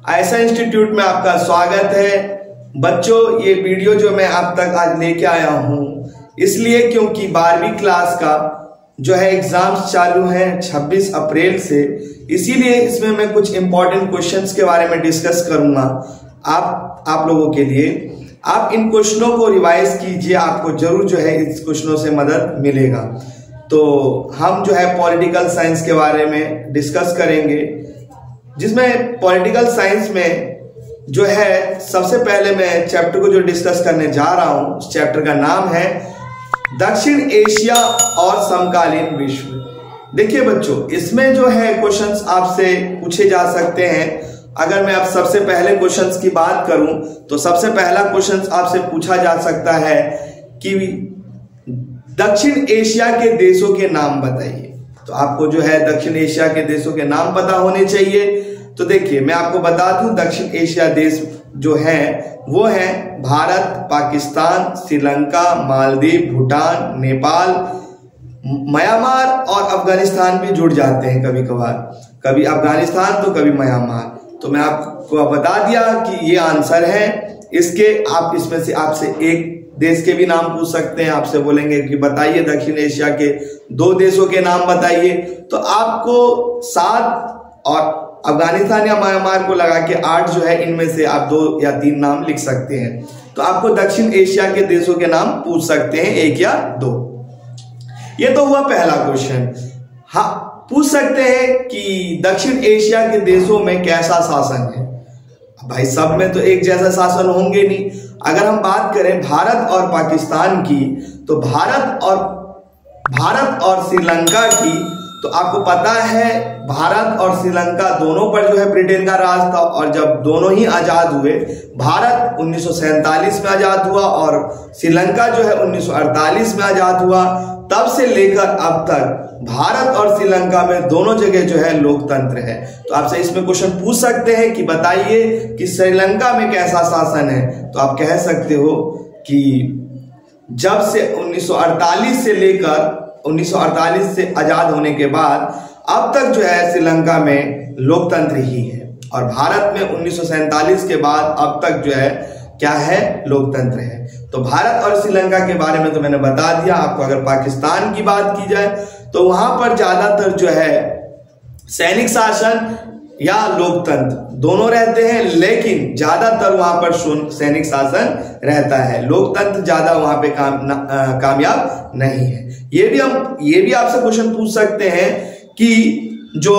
Ayesha institute में आपका स्वागत है। बच्चों, ये वीडियो जो मैं आप तक आज लेके आया हूँ इसलिए क्योंकि 12वीं क्लास का जो है एग्जाम्स चालू हैं 26 अप्रैल से, इसीलिए इसमें मैं कुछ इंपॉर्टेंट क्वेश्चंस के बारे में डिस्कस करूंगा आप लोगों के लिए। आप इन क्वेश्चनों को रिवाइज कीजिए, आपको जरूर जो है इस क्वेश्चनों से मदद मिलेगा। तो हम जो है पॉलिटिकल साइंस के बारे में डिस्कस करेंगे, जिसमें पॉलिटिकल साइंस में जो है सबसे पहले मैं चैप्टर को जो डिस्कस करने जा रहा हूं, उस चैप्टर का नाम है दक्षिण एशिया और समकालीन विश्व। देखिए बच्चों, इसमें जो है क्वेश्चंस आपसे पूछे जा सकते हैं। अगर मैं आप सबसे पहले क्वेश्चंस की बात करूं तो सबसे पहला क्वेश्चंस आपसे पूछा जा सकता है कि दक्षिण एशिया के देशों के नाम बताइए। तो आपको जो है दक्षिण एशिया के देशों के नाम पता होने चाहिए। तो देखिए, मैं आपको बता दूं, दक्षिण एशिया देश जो हैं वो हैं भारत, पाकिस्तान, श्रीलंका, मालदीव, भूटान, नेपाल, म्यांमार और अफगानिस्तान भी जुड़ जाते हैं कभी कभार, कभी अफगानिस्तान तो कभी म्यांमार। तो मैं आपको बता दिया कि ये आंसर है इसके। आप इसमें से आपसे एक देश के भी नाम पूछ सकते हैं, आपसे बोलेंगे कि बताइए दक्षिण एशिया के 2 देशों के नाम बताइए। तो आपको 7 और अफगानिस्तान या म्यांमार को लगा के 8 जो है, इनमें से आप 2 या 3 नाम लिख सकते हैं। तो आपको दक्षिण एशिया के देशों के नाम पूछ सकते हैं, 1 या 2। ये तो हुआ पहला क्वेश्चन। हाँ, पूछ सकते हैं कि दक्षिण एशिया के देशों में कैसा शासन है। भाई, सब में तो एक जैसा शासन होंगे नहीं। अगर हम बात करें भारत और पाकिस्तान की, तो भारत और श्रीलंका की, तो आपको पता है भारत और श्रीलंका दोनों पर जो है ब्रिटेन का राज था। और जब दोनों ही आजाद हुए, भारत 1947 में आजाद हुआ और श्रीलंका जो है 1948 में आजाद हुआ, तब से लेकर अब तक भारत और श्रीलंका में दोनों जगह जो है लोकतंत्र है। तो आपसे इसमें क्वेश्चन पूछ सकते हैं कि बताइए कि श्रीलंका में कैसा शासन है। तो आप कह सकते हो कि जब से 1948 से लेकर 1948 से आजाद होने के बाद अब तक जो है श्रीलंका में लोकतंत्र ही है, और भारत में 1947 के बाद अब तक जो है क्या है, लोकतंत्र है। तो भारत और श्रीलंका के बारे में तो मैंने बता दिया आपको। अगर पाकिस्तान की बात की जाए तो वहां पर ज्यादातर जो है सैनिक शासन या लोकतंत्र दोनों रहते हैं, लेकिन ज्यादातर वहां पर सैनिक शासन रहता है, लोकतंत्र ज्यादा वहां पे कामयाब नहीं है। ये भी आपसे क्वेश्चन पूछ सकते हैं कि जो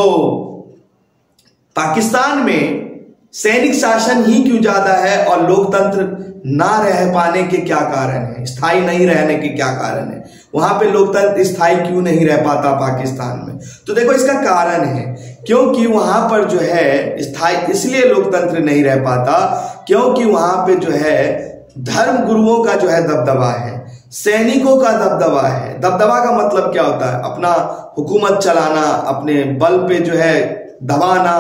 पाकिस्तान में सैनिक शासन ही क्यों ज्यादा है और लोकतंत्र ना रह पाने के क्या कारण है, स्थायी नहीं रहने के क्या कारण है, वहां पे लोकतंत्र स्थायी क्यों नहीं रह पाता पाकिस्तान में। तो देखो, इसका कारण है क्योंकि वहां पर जो है स्थायी इसलिए लोकतंत्र नहीं रह पाता क्योंकि वहां पे जो है धर्म गुरुओं का जो है दबदबा है, सैनिकों का दबदबा है। दबदबा का मतलब क्या होता है, अपना हुकूमत चलाना, अपने बल पे जो है दबाना,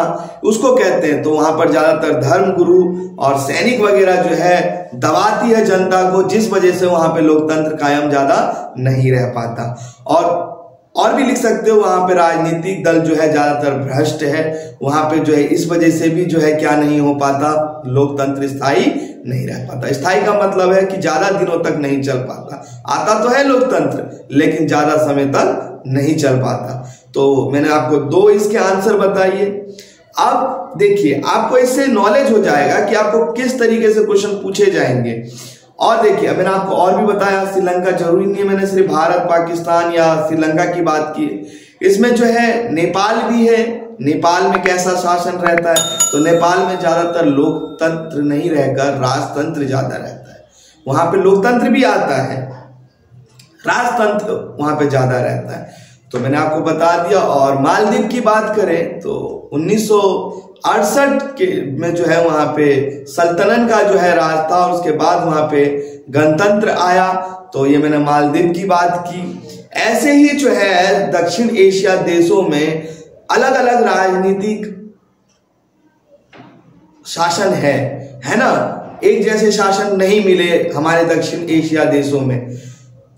उसको कहते हैं। तो वहां पर ज्यादातर धर्म गुरु और सैनिक वगैरह जो है दबाती है जनता को, जिस वजह से वहां पे लोकतंत्र कायम ज्यादा नहीं रह पाता। और भी लिख सकते हो, वहां पे राजनीतिक दल जो है ज्यादातर भ्रष्ट है, वहां पे जो है इस वजह से भी जो है क्या नहीं हो पाता, लोकतंत्र स्थायी नहीं रह पाता। स्थायी का मतलब है कि ज्यादा दिनों तक नहीं चल पाता। आता तो है लोकतंत्र, लेकिन ज्यादा समय तक नहीं चल पाता। तो मैंने आपको 2 इसके आंसर बताइए। अब देखिए, आपको इससे नॉलेज हो जाएगा कि आपको किस तरीके से क्वेश्चन पूछे जाएंगे। और देखिए, मैंने आपको और भी बताया, श्रीलंका जरूरी नहीं है मैंने सिर्फ भारत, पाकिस्तान या श्रीलंका की बात की। इसमें जो है नेपाल भी है। नेपाल में कैसा शासन रहता है, तो नेपाल में ज्यादातर लोकतंत्र नहीं रहकर राजतंत्र ज्यादा रहता है। वहां पे लोकतंत्र भी आता है, राजतंत्र वहां पे ज्यादा रहता है। तो मैंने आपको बता दिया। और मालदीव की बात करें तो 1968 के में जो है वहां पे सल्तनत का जो है राज था, और उसके बाद वहां पे गणतंत्र आया। तो ये मैंने मालदीव की बात की। ऐसे ही जो है दक्षिण एशिया देशों में अलग अलग राजनीतिक शासन है ना। एक जैसे शासन नहीं मिले हमारे दक्षिण एशिया देशों में।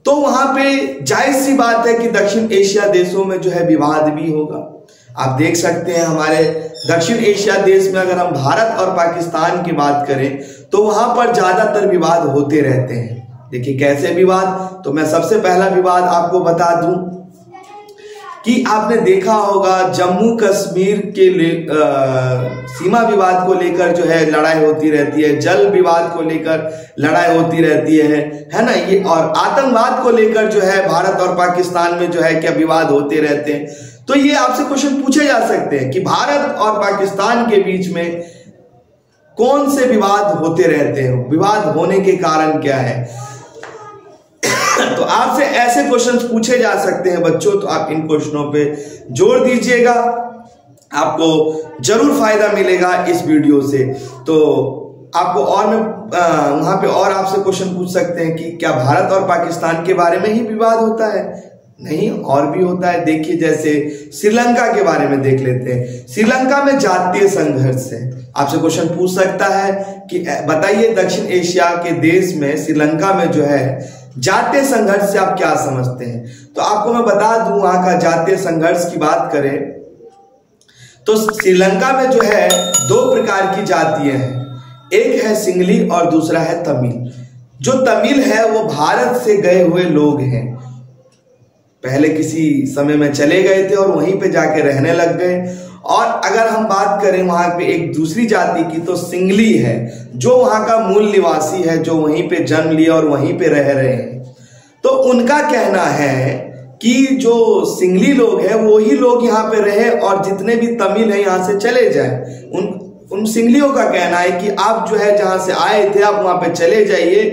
तो वहां पे जायज सी बात है कि दक्षिण एशिया देशों में जो है विवाद भी होगा। आप देख सकते हैं हमारे दक्षिण एशिया देश में अगर हम भारत और पाकिस्तान की बात करें तो वहां पर ज्यादातर विवाद होते रहते हैं। देखिए कैसे विवाद, तो मैं सबसे पहला विवाद आपको बता दूं कि आपने देखा होगा जम्मू कश्मीर के सीमा विवाद को लेकर जो है लड़ाई होती रहती है, जल विवाद को लेकर लड़ाई होती रहती है ना, ये और आतंकवाद को लेकर जो है भारत और पाकिस्तान में जो है क्या विवाद होते रहते हैं। तो ये आपसे क्वेश्चन पूछे जा सकते हैं कि भारत और पाकिस्तान के बीच में कौन से विवाद होते रहते हैं, विवाद होने के कारण क्या है। तो आपसे ऐसे क्वेश्चंस पूछे जा सकते हैं बच्चों, तो आप इन क्वेश्चनों पे जोर दीजिएगा, आपको जरूर फायदा मिलेगा इस वीडियो से। तो आपको और मैं वहां पे और आपसे क्वेश्चन पूछ सकते हैं कि क्या भारत और पाकिस्तान के बारे में ही विवाद होता है? नहीं, और भी होता है। देखिए जैसे श्रीलंका के बारे में देख लेते हैं। श्रीलंका में जातीय संघर्ष है। आपसे क्वेश्चन पूछ सकता है कि बताइए दक्षिण एशिया के देश में श्रीलंका में जो है जातीय संघर्ष से आप क्या समझते हैं। तो आपको मैं बता दूं वहां का जातीय संघर्ष की बात करें तो श्रीलंका में जो है दो प्रकार की जातियां हैं, एक है सिंगली और दूसरा है तमिल। जो तमिल है वो भारत से गए हुए लोग हैं, पहले किसी समय में चले गए थे और वहीं पे जाके रहने लग गए। और अगर हम बात करें वहां पे एक दूसरी जाति की तो सिंगली है, जो वहां का मूल निवासी है, जो वहीं पे जन्म लिया और वहीं पे रह रहे हैं। तो उनका कहना है कि जो सिंगली लोग हैं वो ही लोग यहाँ पे रहे और जितने भी तमिल हैं यहाँ से चले जाए। उन सिंगलियों का कहना है कि आप जो है जहां से आए थे आप वहां पे चले जाइए।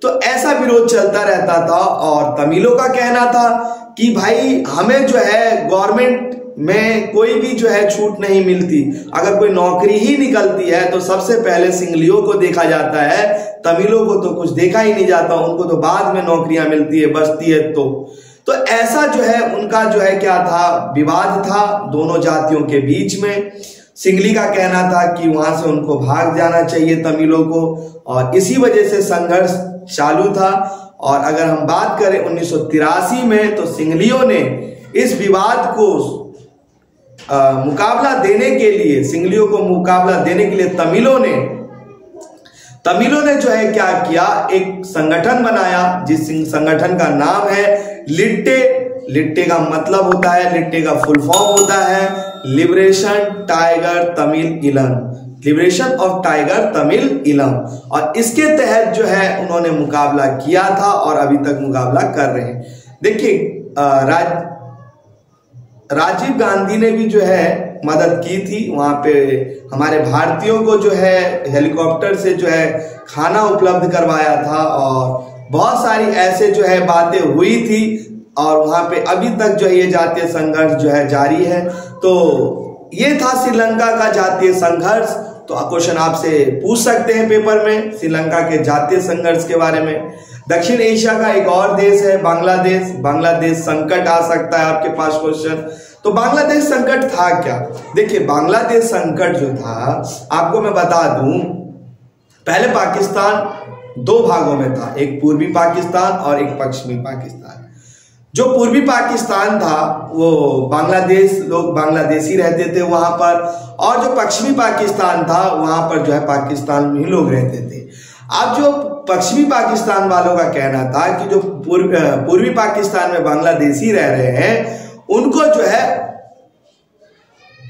तो ऐसा विरोध चलता रहता था। और तमिलों का कहना था कि भाई हमें जो है गवर्नमेंट में कोई भी जो है छूट नहीं मिलती, अगर कोई नौकरी ही निकलती है तो सबसे पहले सिंगलियों को देखा जाता है, तमिलों को तो कुछ देखा ही नहीं जाता, उनको तो बाद में नौकरियां मिलती है, बचती है। तो ऐसा जो है उनका जो है क्या था, विवाद था दोनों जातियों के बीच में। सिंगली का कहना था कि वहां से उनको भाग जाना चाहिए तमिलों को, और इसी वजह से संघर्ष चालू था। और अगर हम बात करें 1983 में तो सिंगलियों ने इस विवाद को मुकाबला देने के लिए, सिंगलियों को मुकाबला देने के लिए तमिलों ने जो है क्या किया, एक संगठन बनाया जिस संगठन का नाम है लिट्टे। लिट्टे का मतलब होता है, लिट्टे का फुल फॉर्म होता है लिबरेशन टाइगर तमिल इलम, लिबरेशन ऑफ टाइगर तमिल इलम। और इसके तहत जो है उन्होंने मुकाबला किया था और अभी तक मुकाबला कर रहे हैं। देखिए राजीव गांधी ने भी जो है मदद की थी, वहां पे हमारे भारतीयों को जो है हेलीकॉप्टर से जो है खाना उपलब्ध करवाया था और बहुत सारी ऐसे जो है बातें हुई थी। और वहां पे अभी तक जो है ये जातीय संघर्ष जो है जारी है। तो ये था श्रीलंका का जातीय संघर्ष। तो क्वेश्चन आपसे पूछ सकते हैं पेपर में श्रीलंका के जातीय संघर्ष के बारे में। दक्षिण एशिया का एक और देश है बांग्लादेश। बांग्लादेश संकट आ सकता है आपके पास क्वेश्चन। तो बांग्लादेश संकट था क्या? देखिए बांग्लादेश संकट जो था आपको मैं बता दूं, पहले पाकिस्तान दो भागों में था, एक पूर्वी पाकिस्तान और एक पश्चिमी पाकिस्तान। जो पूर्वी पाकिस्तान था वो बांग्लादेश, लोग बांग्लादेशी रहते थे वहां पर, और जो पश्चिमी पाकिस्तान था वहां पर जो है पाकिस्तानी लोग रहते थे। अब जो पश्चिमी पाकिस्तान वालों का कहना था कि जो पूर्वी पाकिस्तान में बांग्लादेशी रह रहे हैं उनको जो है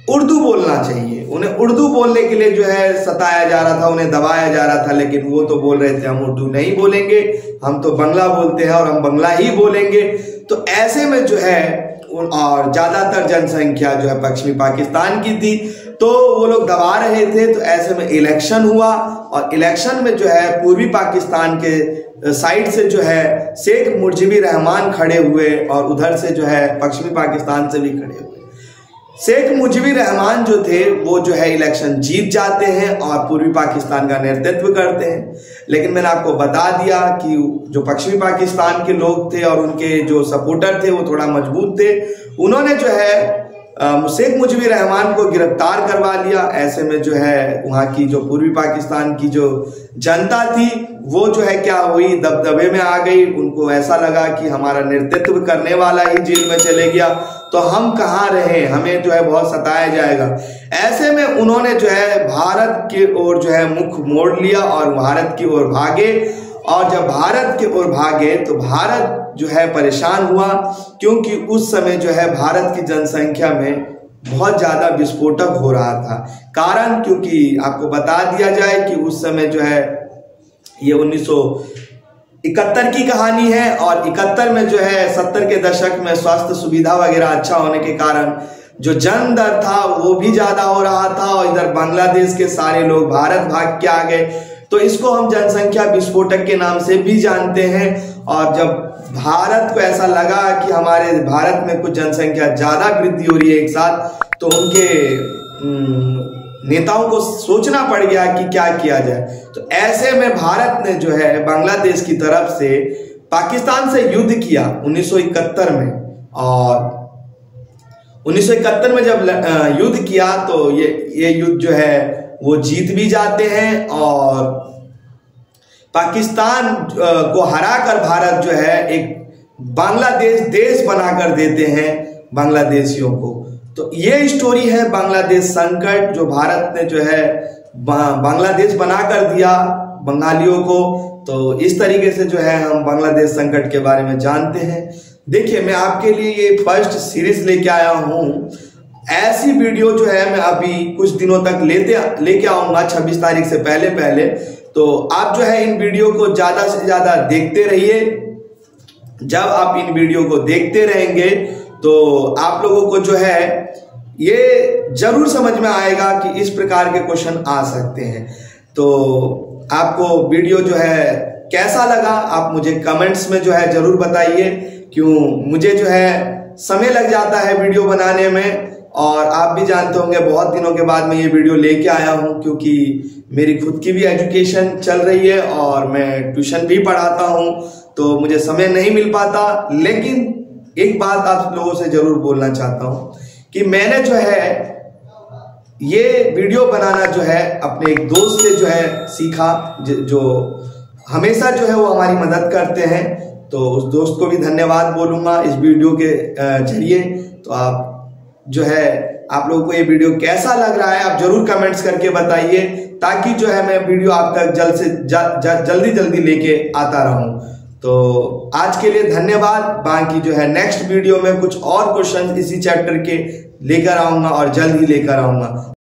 उर्दू बोलना चाहिए, उन्हें उर्दू बोलने के लिए जो है सताया जा रहा था, उन्हें दबाया जा रहा था। लेकिन वो तो बोल रहे थे हम उर्दू नहीं बोलेंगे, हम तो बंगला बोलते हैं और हम बंगला ही बोलेंगे। तो ऐसे में जो है, और ज्यादातर जनसंख्या जो है पश्चिमी पाकिस्तान की थी, तो वो लोग दबा रहे थे। तो ऐसे में इलेक्शन हुआ और इलेक्शन में जो है पूर्वी पाकिस्तान के साइड से जो है शेख मुजीबुर रहमान खड़े हुए और उधर से जो है पश्चिमी पाकिस्तान से भी खड़े हुए। शेख मुजीबुर रहमान जो थे वो जो है इलेक्शन जीत जाते हैं और पूर्वी पाकिस्तान का नेतृत्व करते हैं। लेकिन मैंने आपको बता दिया कि जो पश्चिमी पाकिस्तान के लोग थे और उनके जो सपोर्टर थे वो थोड़ा मजबूत थे। उन्होंने जो है शेख मुजीबुर रहमान को गिरफ्तार करवा लिया। ऐसे में जो है वहाँ की जो पूर्वी पाकिस्तान की जो जनता थी वो जो है क्या हुई, दबदबे में आ गई। उनको ऐसा लगा कि हमारा नेतृत्व करने वाला ही जेल में चले गया तो हम कहाँ रहे, हमें जो है बहुत सताया जाएगा। ऐसे में उन्होंने जो है भारत की ओर जो है मुख मोड़ लिया और भारत की ओर भागे। और जब भारत की ओर भागे तो भारत जो है परेशान हुआ, क्योंकि उस समय जो है भारत की जनसंख्या में बहुत ज्यादा विस्फोटक हो रहा था। कारण क्योंकि आपको बता दिया जाए कि उस समय जो है ये 1971 की कहानी है और 71 में जो है 70 के दशक में स्वास्थ्य सुविधा वगैरह अच्छा होने के कारण जो जन्म दर था वो भी ज्यादा हो रहा था और इधर बांग्लादेश के सारे लोग भारत भाग के आ गए। तो इसको हम जनसंख्या विस्फोटक के नाम से भी जानते हैं। और जब भारत को ऐसा लगा कि हमारे भारत में कुछ जनसंख्या ज्यादा वृद्धि हो रही है एक साथ, तो उनके नेताओं को सोचना पड़ गया कि क्या किया जाए। तो ऐसे में भारत ने जो है बांग्लादेश की तरफ से पाकिस्तान से युद्ध किया 1971 में। और 1971 में जब युद्ध किया तो ये युद्ध जो है वो जीत भी जाते हैं और पाकिस्तान को हराकर भारत जो है एक बांग्लादेश देश बनाकर देते हैं बांग्लादेशियों को। तो ये स्टोरी है बांग्लादेश संकट, जो भारत ने जो है बांग्लादेश बनाकर दिया बंगालियों को। तो इस तरीके से जो है हम बांग्लादेश संकट के बारे में जानते हैं। देखिए, मैं आपके लिए ये फर्स्ट सीरीज लेके आया हूं। ऐसी वीडियो जो है मैं अभी कुछ दिनों तक लेके आऊंगा 26 तारीख से पहले। तो आप जो है इन वीडियो को ज्यादा से ज्यादा देखते रहिए। जब आप इन वीडियो को देखते रहेंगे तो आप लोगों को जो है ये जरूर समझ में आएगा कि इस प्रकार के क्वेश्चन आ सकते हैं। तो आपको वीडियो जो है कैसा लगा आप मुझे कमेंट्स में जो है जरूर बताइए। क्यों, मुझे जो है समय लग जाता है वीडियो बनाने में और आप भी जानते होंगे बहुत दिनों के बाद मैं ये वीडियो लेके आया हूं, क्योंकि मेरी खुद की भी एजुकेशन चल रही है और मैं ट्यूशन भी पढ़ाता हूं तो मुझे समय नहीं मिल पाता। लेकिन एक बात आप लोगों से जरूर बोलना चाहता हूं कि मैंने जो है ये वीडियो बनाना जो है अपने एक दोस्त से जो है सीखा, जो हमेशा जो है वो हमारी मदद करते हैं। तो उस दोस्त को भी धन्यवाद बोलूंगा इस वीडियो के जरिए। तो आप जो है आप लोगों को ये वीडियो कैसा लग रहा है आप जरूर कमेंट्स करके बताइए, ताकि जो है मैं वीडियो आप तक जल्दी लेके आता रहूं। तो आज के लिए धन्यवाद। बाकी जो है नेक्स्ट वीडियो में कुछ और क्वेश्चन इसी चैप्टर के लेकर आऊंगा और जल्द ही लेकर आऊंगा।